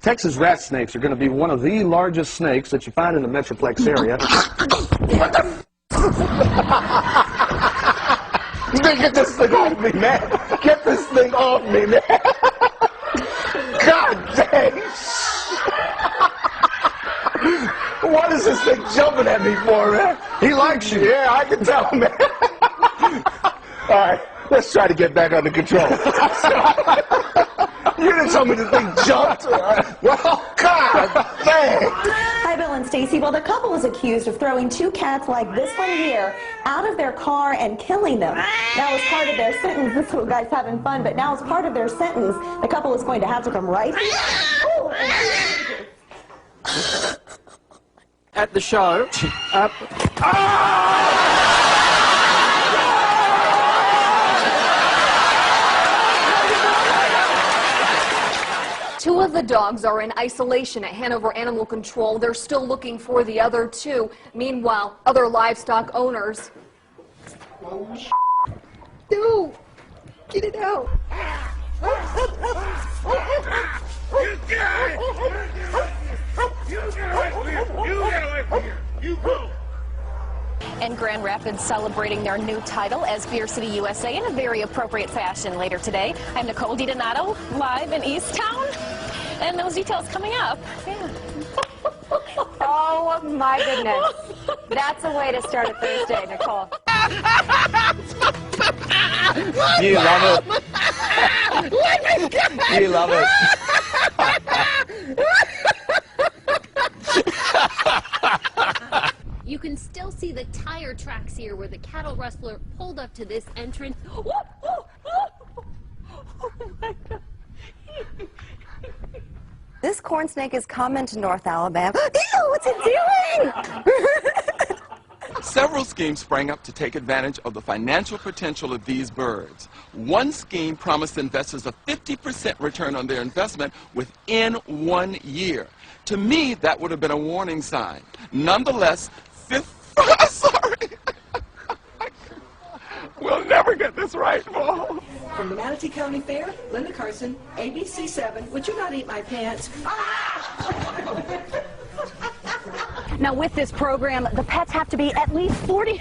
Texas rat snakes are going to be one of the largest snakes that you find in the Metroplex area. What the Get this thing off me, man. Get this thing off me, man. God dang. What is this thing jumping at me for, man? He likes you. Yeah, I can tell, man. All right, let's try to get back under control. You didn't tell me the thing jumped. Well, God dang. Hi, Bill and Stacy. Well, the couple was accused of throwing two cats like this one here out of their car and killing them. Now, as part of their sentence, this little guy's having fun, but now as part of their sentence, the couple is going to have to come right here. At the show. Two of the dogs are in isolation at Hanover Animal Control. They're still looking for the other two. Meanwhile, other livestock owners... No! Get it out! You get away from here! You go! And Grand Rapids celebrating their new title as Beer City, USA in a very appropriate fashion later today. I'm Nicole DiDonato, live in East Town, and those details coming up. Yeah. Oh my goodness. That's a way to start a Thursday, Nicole. You love it. You love it. You can still see the tire tracks here where the cattle rustler pulled up to this entrance. Oh my God. This corn snake is coming to North Alabama. Ew, what's it doing? Several schemes sprang up to take advantage of the financial potential of these birds. One scheme promised investors a 50% return on their investment within 1 year. To me, that would have been a warning sign. Nonetheless, sorry. We'll never get this right, Paul. From the Manatee County Fair, Linda Carson, ABC 7. Would you not eat my pants? Now, with this program, the pets have to be at least 40.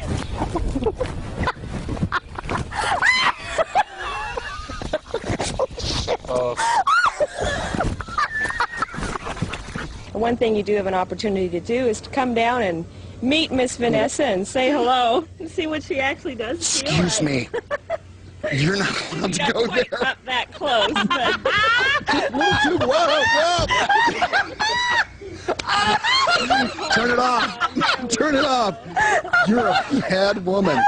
One thing you do have an opportunity to do is to come down and meet Miss Vanessa and say hello and see what she actually does. Excuse me. You're not allowed to go there. Not that close, but... Whoa. Turn it off. Turn it off. You're a bad woman.